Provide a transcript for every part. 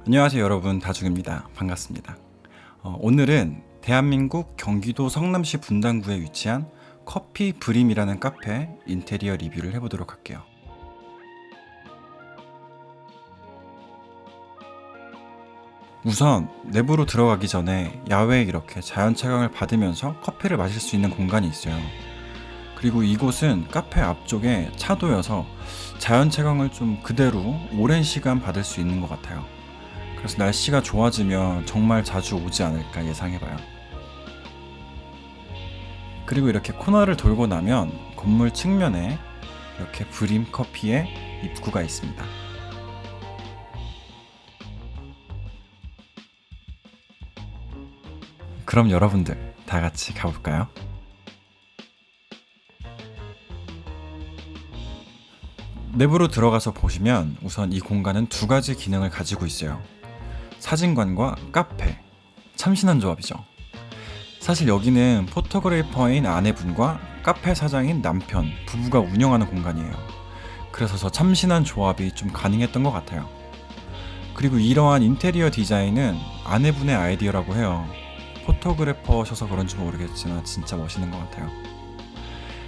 안녕하세요 여러분, 다중입니다. 반갑습니다. 오늘은 대한민국 경기도 성남시 분당구에 위치한 커피 브림이라는 카페 인테리어 리뷰를 해보도록 할게요. 우선 내부로 들어가기 전에 야외에 이렇게 자연 채광을 받으면서 커피를 마실 수 있는 공간이 있어요. 그리고 이곳은 카페 앞쪽에 차도여서 자연 채광을 좀 그대로 오랜 시간 받을 수 있는 것 같아요. 그래서 날씨가 좋아지면 정말 자주 오지 않을까 예상해봐요. 그리고 이렇게 코너를 돌고 나면 건물 측면에 이렇게 브림 커피의 입구가 있습니다. 그럼 여러분들 다 같이 가볼까요? 내부로 들어가서 보시면 우선 이 공간은 두 가지 기능을 가지고 있어요. 사진관과 카페. 참신한 조합이죠. 사실 여기는 포토그래퍼인 아내분과 카페 사장인 남편, 부부가 운영하는 공간이에요. 그래서 저 참신한 조합이 좀 가능했던 것 같아요. 그리고 이러한 인테리어 디자인은 아내분의 아이디어라고 해요. 포토그래퍼셔서 그런지 모르겠지만 진짜 멋있는 것 같아요.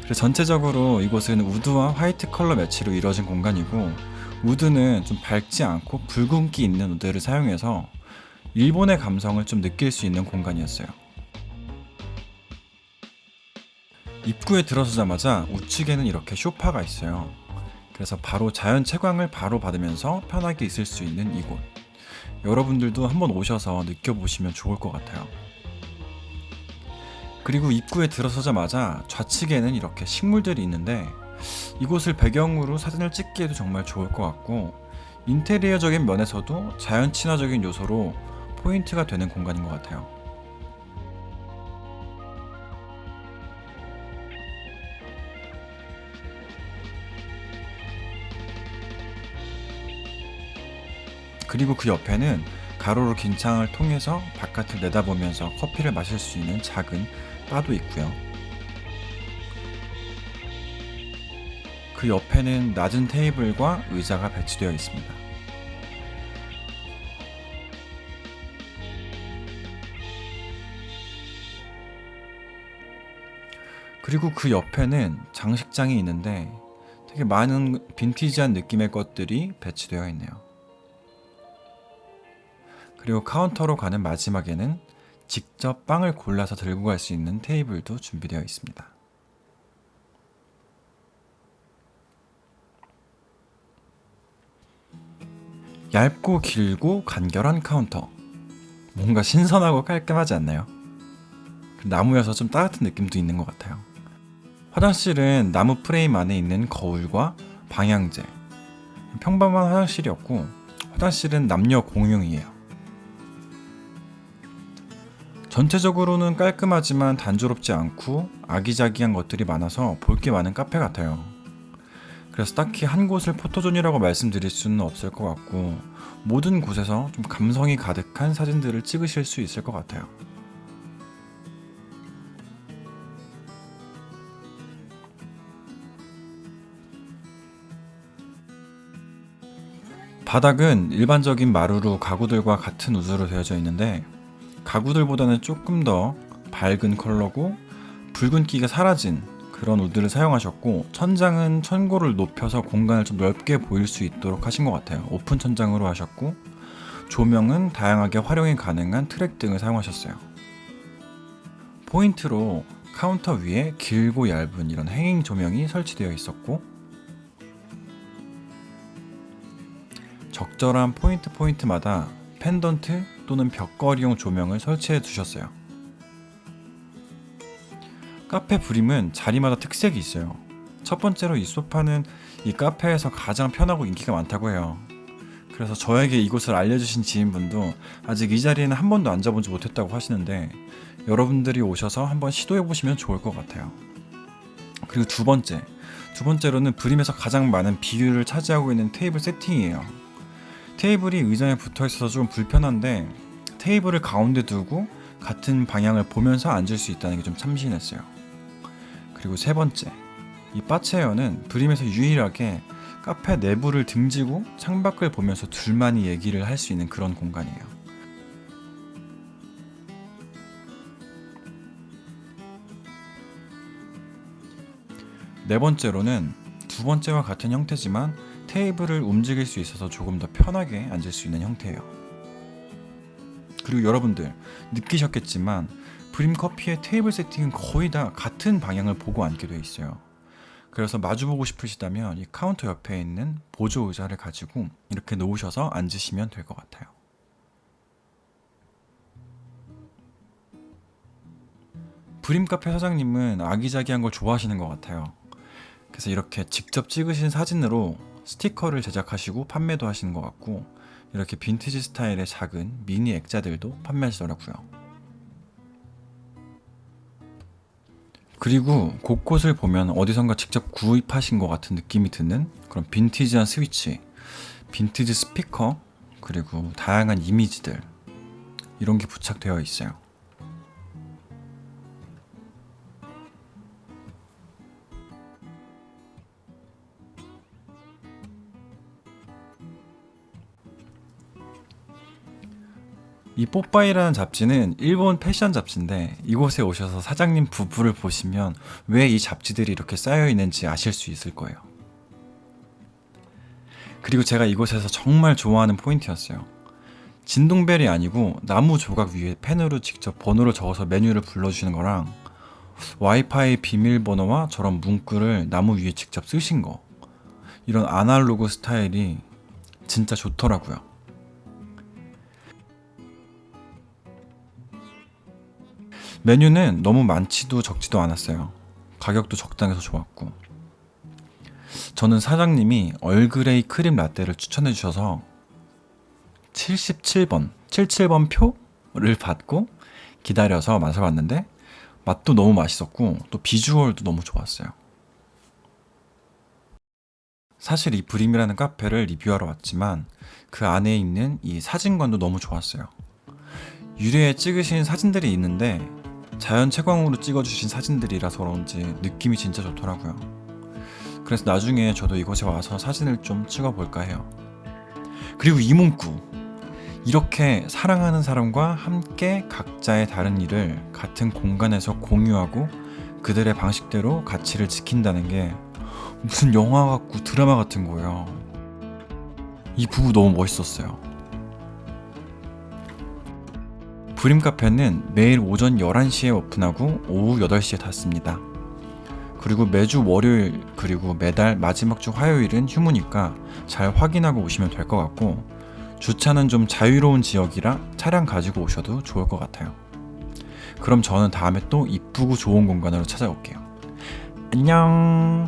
그래서 전체적으로 이곳은 우드와 화이트 컬러 매치로 이루어진 공간이고, 우드는 좀 밝지 않고 붉은기 있는 우드를 사용해서 일본의 감성을 좀 느낄 수 있는 공간이었어요. 입구에 들어서자마자 우측에는 이렇게 소파가 있어요. 그래서 바로 자연 채광을 바로 받으면서 편하게 있을 수 있는 이곳. 여러분들도 한번 오셔서 느껴보시면 좋을 것 같아요. 그리고 입구에 들어서자마자 좌측에는 이렇게 식물들이 있는데, 이곳을 배경으로 사진을 찍기에도 정말 좋을 것 같고, 인테리어적인 면에서도 자연 친화적인 요소로 포인트가 되는 공간인 것 같아요. 그리고 그 옆에는 가로로 긴 창을 통해서 바깥을 내다보면서 커피를 마실 수 있는 작은 바도 있고요. 그 옆에는 낮은 테이블과 의자가 배치되어 있습니다. 그리고 그 옆에는 장식장이 있는데 되게 많은 빈티지한 느낌의 것들이 배치되어 있네요. 그리고 카운터로 가는 마지막에는 직접 빵을 골라서 들고 갈 수 있는 테이블도 준비되어 있습니다. 얇고 길고 간결한 카운터. 뭔가 신선하고 깔끔하지 않나요? 나무여서 좀 따뜻한 느낌도 있는 것 같아요. 화장실은 나무 프레임 안에 있는 거울과 방향제. 평범한 화장실이었고, 화장실은 남녀 공용이에요. 전체적으로는 깔끔하지만 단조롭지 않고 아기자기한 것들이 많아서 볼 게 많은 카페 같아요. 그래서 딱히 한 곳을 포토존이라고 말씀드릴 수는 없을 것 같고, 모든 곳에서 좀 감성이 가득한 사진들을 찍으실 수 있을 것 같아요. 바닥은 일반적인 마루로 가구들과 같은 우드로 되어져 있는데, 가구들보다는 조금 더 밝은 컬러고 붉은기가 사라진 그런 우드를 사용하셨고, 천장은 천고를 높여서 공간을 좀 넓게 보일 수 있도록 하신 것 같아요. 오픈 천장으로 하셨고, 조명은 다양하게 활용이 가능한 트랙 등을 사용하셨어요. 포인트로 카운터 위에 길고 얇은 이런 행잉 조명이 설치되어 있었고, 적절한 포인트마다 펜던트 또는 벽걸이용 조명을 설치해 두셨어요. 카페 브림은 자리마다 특색이 있어요. 첫 번째로 이 소파는 이 카페에서 가장 편하고 인기가 많다고 해요. 그래서 저에게 이곳을 알려주신 지인분도 아직 이 자리에는 한 번도 앉아보지 못했다고 하시는데, 여러분들이 오셔서 한번 시도해보시면 좋을 것 같아요. 그리고 두 번째로는 브림에서 가장 많은 비율을 차지하고 있는 테이블 세팅이에요. 테이블이 의자에 붙어있어서 좀 불편한데, 테이블을 가운데 두고 같은 방향을 보면서 앉을 수 있다는 게 좀 참신했어요. 그리고 세 번째, 이 바체어는 브림에서 유일하게 카페 내부를 등지고 창밖을 보면서 둘만이 얘기를 할 수 있는 그런 공간이에요. 네 번째로는 두 번째와 같은 형태지만 테이블을 움직일 수 있어서 조금 더 편하게 앉을 수 있는 형태예요. 그리고 여러분들 느끼셨겠지만 브림커피의 테이블 세팅은 거의 다 같은 방향을 보고 앉게 돼 있어요. 그래서 마주보고 싶으시다면 이 카운터 옆에 있는 보조 의자를 가지고 이렇게 놓으셔서 앉으시면 될 것 같아요. 브림카페 사장님은 아기자기한 걸 좋아하시는 것 같아요. 그래서 이렇게 직접 찍으신 사진으로 스티커를 제작하시고 판매도 하시는 것 같고, 이렇게 빈티지 스타일의 작은 미니 액자들도 판매하시더라고요. 그리고 곳곳을 보면 어디선가 직접 구입하신 것 같은 느낌이 드는 그런 빈티지한 스위치, 빈티지 스피커, 그리고 다양한 이미지들, 이런 게 부착되어 있어요. 이 뽀빠이라는 잡지는 일본 패션 잡지인데, 이곳에 오셔서 사장님 부부를 보시면 왜 이 잡지들이 이렇게 쌓여 있는지 아실 수 있을 거예요. 그리고 제가 이곳에서 정말 좋아하는 포인트였어요. 진동벨이 아니고 나무 조각 위에 펜으로 직접 번호를 적어서 메뉴를 불러주시는 거랑, 와이파이 비밀번호와 저런 문구를 나무 위에 직접 쓰신 거, 이런 아날로그 스타일이 진짜 좋더라고요. 메뉴는 너무 많지도 적지도 않았어요. 가격도 적당해서 좋았고, 저는 사장님이 얼그레이 크림 라떼를 추천해 주셔서 77번 표를 받고 기다려서 마셔봤는데, 맛도 너무 맛있었고 또 비주얼도 너무 좋았어요. 사실 이 브림이라는 카페를 리뷰하러 왔지만 그 안에 있는 이 사진관도 너무 좋았어요. 유리에 찍으신 사진들이 있는데 자연 채광으로 찍어주신 사진들이라서 그런지 느낌이 진짜 좋더라고요. 그래서 나중에 저도 이곳에 와서 사진을 좀 찍어볼까 해요. 그리고 이 문구, 이렇게 사랑하는 사람과 함께 각자의 다른 일을 같은 공간에서 공유하고 그들의 방식대로 가치를 지킨다는 게 무슨 영화 같고 드라마 같은 거예요. 이 부부 너무 멋있었어요. 브림 카페는 매일 오전 11시에 오픈하고 오후 8시에 닫습니다. 그리고 매주 월요일 그리고 매달 마지막 주 화요일은 휴무니까 잘 확인하고 오시면 될 것 같고, 주차는 좀 자유로운 지역이라 차량 가지고 오셔도 좋을 것 같아요. 그럼 저는 다음에 또 이쁘고 좋은 공간으로 찾아올게요. 안녕.